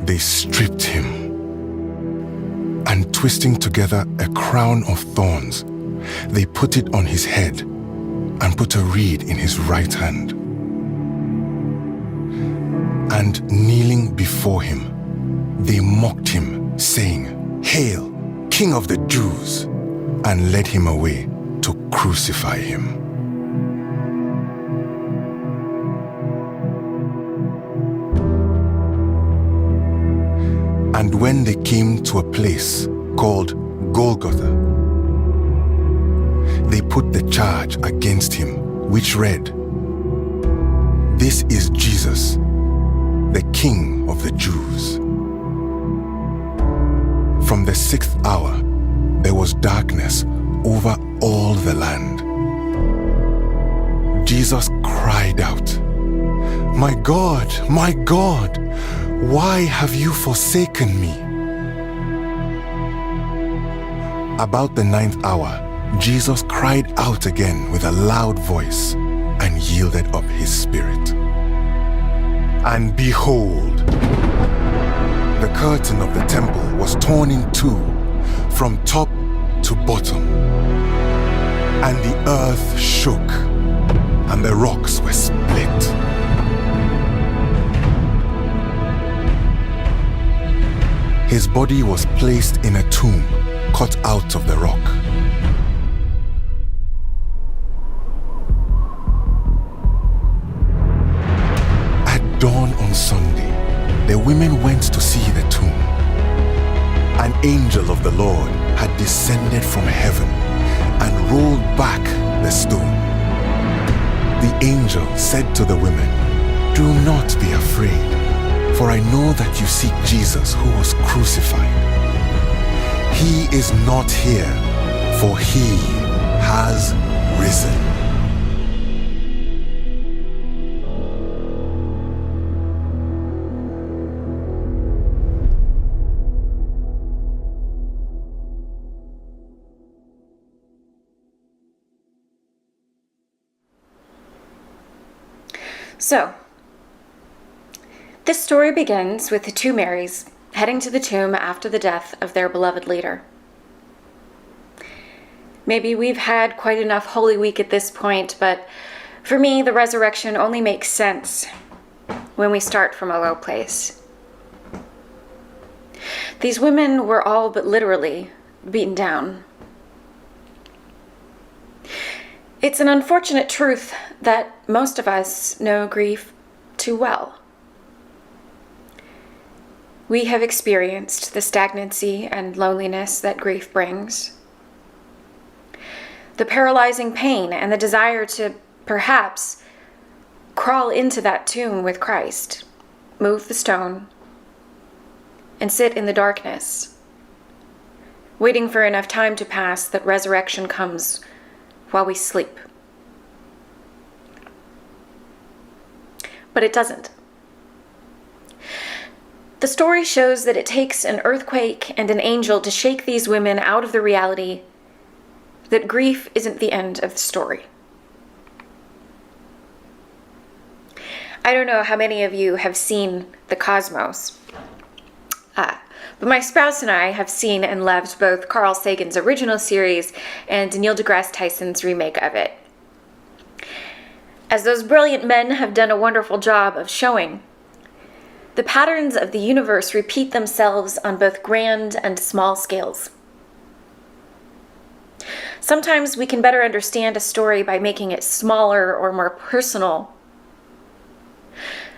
they stripped him, and twisting together a crown of thorns, they put it on his head and put a reed in his right hand. And kneeling before him, they mocked him, saying, "Hail, King of the Jews!" and led him away to crucify him. And when they came to a place called Golgotha, they put the charge against him, which read, "This is Jesus, the King of the Jews." From the 6th hour, there was darkness over all the land. Jesus cried out, my God, why have you forsaken me?" About the 9th hour, Jesus cried out again with a loud voice and yielded up his spirit. And behold, the curtain of the temple was torn in two from top to bottom, and the earth shook, and the rocks were split. His body was placed in a tomb cut out of the rock. At dawn on Sunday, the women went to see the tomb. An angel of the Lord had descended from heaven and rolled back the stone. The angel said to the women, "Do not be afraid, for I know that you seek Jesus who was crucified. He is not here, for he has risen." So, this story begins with the two Marys heading to the tomb after the death of their beloved leader. Maybe we've had quite enough Holy Week at this point, but for me, the resurrection only makes sense when we start from a low place. These women were all but literally beaten down. It's an unfortunate truth that most of us know grief too well. We have experienced the stagnancy and loneliness that grief brings, the paralyzing pain and the desire to perhaps crawl into that tomb with Christ, move the stone, and sit in the darkness, waiting for enough time to pass that resurrection comes while we sleep. But it doesn't. The story shows that it takes an earthquake and an angel to shake these women out of the reality that grief isn't the end of the story. I don't know how many of you have seen The Cosmos, but my spouse and I have seen and loved both Carl Sagan's original series and Neil deGrasse Tyson's remake of it. As those brilliant men have done a wonderful job of showing, the patterns of the universe repeat themselves on both grand and small scales. Sometimes we can better understand a story by making it smaller or more personal.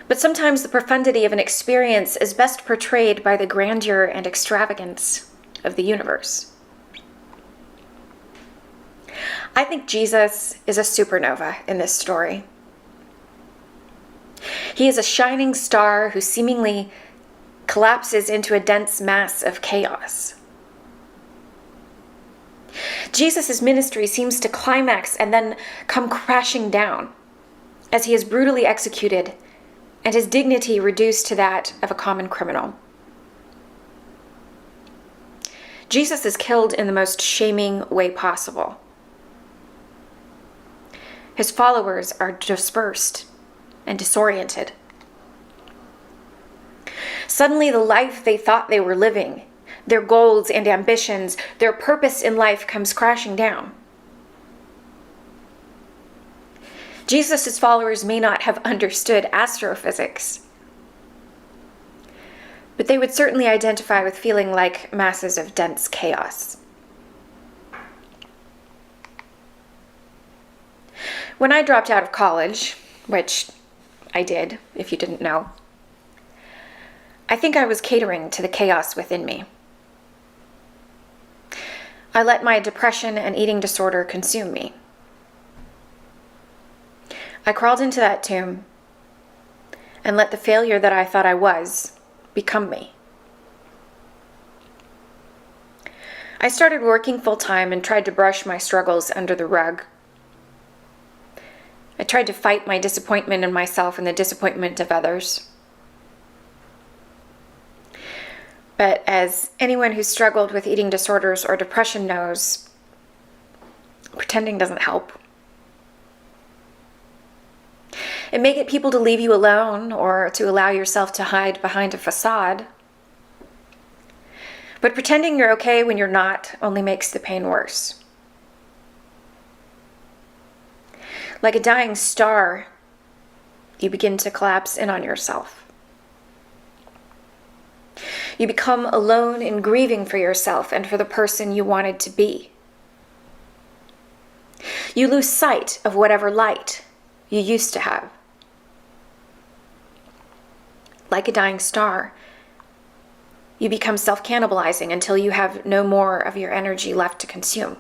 But sometimes the profundity of an experience is best portrayed by the grandeur and extravagance of the universe. I think Jesus is a supernova in this story. He is a shining star who seemingly collapses into a dense mass of chaos. Jesus' ministry seems to climax and then come crashing down as he is brutally executed and his dignity reduced to that of a common criminal. Jesus is killed in the most shaming way possible. His followers are dispersed and disoriented. Suddenly, the life they thought they were living, their goals and ambitions, their purpose in life comes crashing down. Jesus' followers may not have understood astrophysics, but they would certainly identify with feeling like masses of dense chaos. When I dropped out of college, which I did, if you didn't know, I think I was catering to the chaos within me. I let my depression and eating disorder consume me. I crawled into that tomb and let the failure that I thought I was become me. I started working full-time and tried to brush my struggles under the rug. I tried to fight my disappointment in myself and the disappointment of others. But as anyone who's struggled with eating disorders or depression knows, pretending doesn't help. It may get people to leave you alone or to allow yourself to hide behind a facade. But pretending you're okay when you're not only makes the pain worse. Like a dying star, you begin to collapse in on yourself. You become alone in grieving for yourself and for the person you wanted to be. You lose sight of whatever light you used to have. Like a dying star, you become self-cannibalizing until you have no more of your energy left to consume.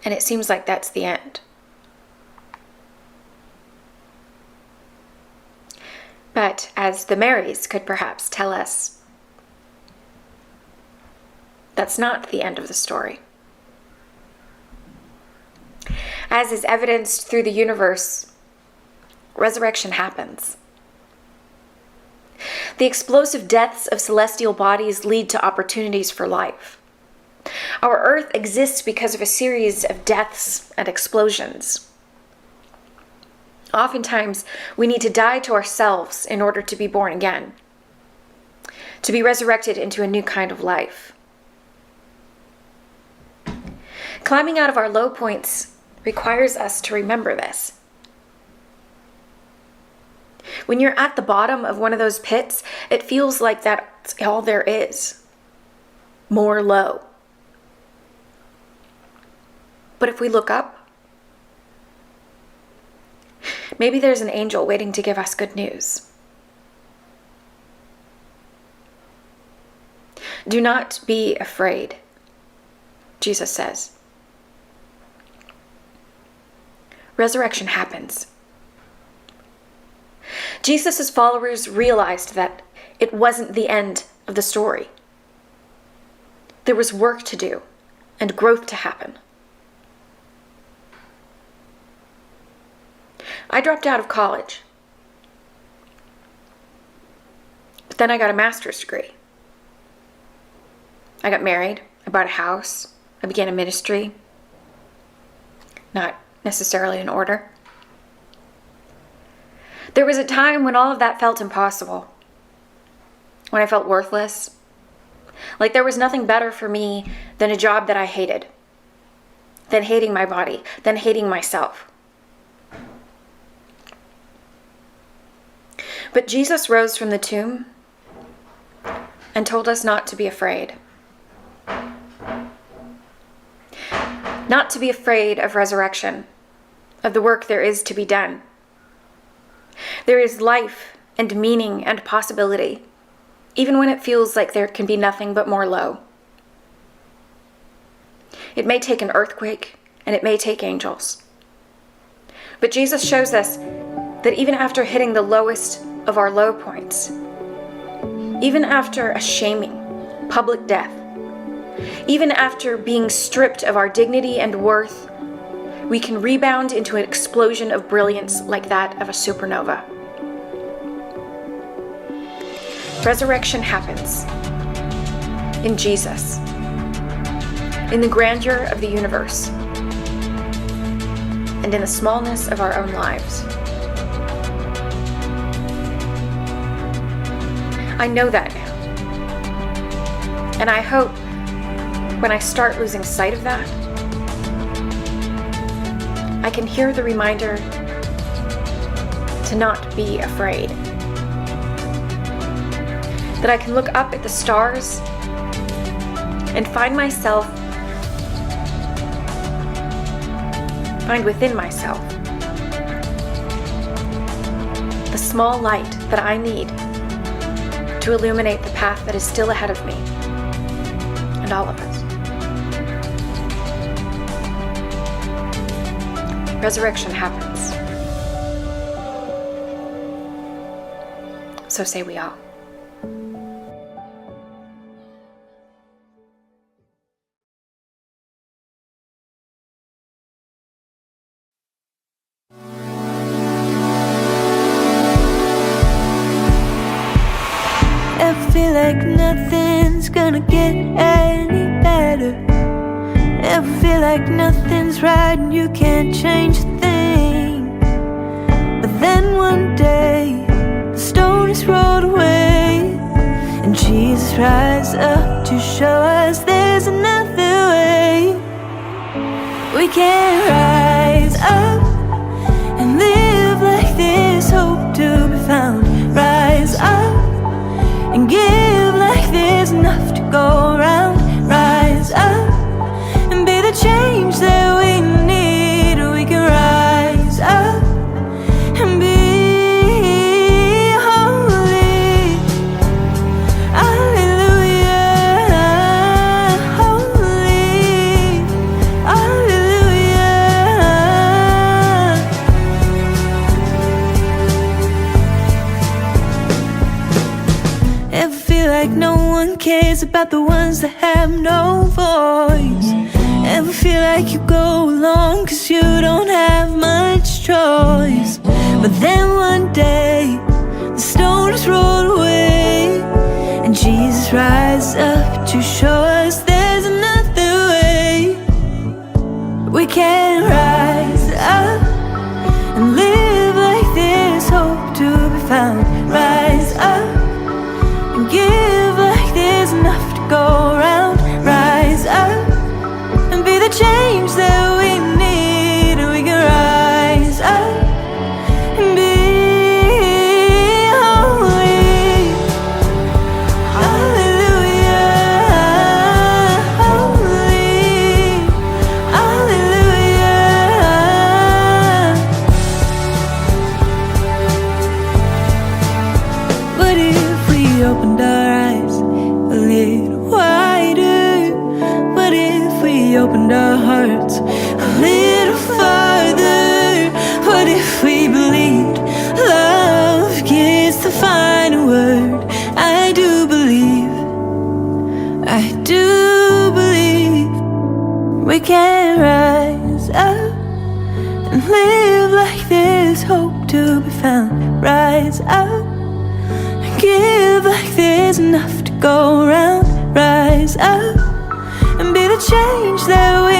And it seems like that's the end. But as the Marys could perhaps tell us, that's not the end of the story. As is evidenced through the universe, resurrection happens. The explosive deaths of celestial bodies lead to opportunities for life. Our Earth exists because of a series of deaths and explosions. Oftentimes, we need to die to ourselves in order to be born again, to be resurrected into a new kind of life. Climbing out of our low points requires us to remember this. When you're at the bottom of one of those pits, it feels like that's all there is. More low. But if we look up, maybe there's an angel waiting to give us good news. Do not be afraid, Jesus says. Resurrection happens. Jesus' followers realized that it wasn't the end of the story. There was work to do and growth to happen. I dropped out of college. But then I got a master's degree. I got married. I bought a house. I began a ministry. Not necessarily in order. There was a time when all of that felt impossible. When I felt worthless. Like there was nothing better for me than a job that I hated. Than hating my body. Than hating myself. But Jesus rose from the tomb and told us not to be afraid. Not to be afraid of resurrection, of the work there is to be done. There is life and meaning and possibility, even when it feels like there can be nothing but more low. It may take an earthquake, and it may take angels. But Jesus shows us that even after hitting the lowest of our low points, even after a shaming, public death, even after being stripped of our dignity and worth, we can rebound into an explosion of brilliance like that of a supernova. Resurrection happens in Jesus, in the grandeur of the universe, and in the smallness of our own lives. I know that now. And I hope when I start losing sight of that, I can hear the reminder to not be afraid. That I can look up at the stars and find within myself the small light that I need to illuminate the path that is still ahead of me and all of us. Resurrection happens. So say we all. Ever feel like nothing's gonna get any better? Ever feel like nothing's right and you can't change a thing? But then one day the stone is rolled away and Jesus rises up to show us there's another way. We can rise up and live like there's hope to be found. Rise up and give like there's enough to go around. Rise up and be the change that we need. We can rise up and be holy. Hallelujah, holy. Hallelujah. Ever feel like no one cares about the ones that have no voice? Ever feel like you go along cause you don't have much choice? But then one day the stone is rolled away and Jesus rises up to show us there's another way. We can rise up and live like there's hope to be found. Rise up and give like there's enough to go around. Rise up and be the change that we need. We can rise up and be holy. Hallelujah, holy. Hallelujah. What if we opened our eyes a little wider? What if we opened our hearts a little farther? What if we believed love gets the final word? I do believe we can rise up and live like there's hope to be found. Rise up and give like there's enough to go around. Rise up and be the change that we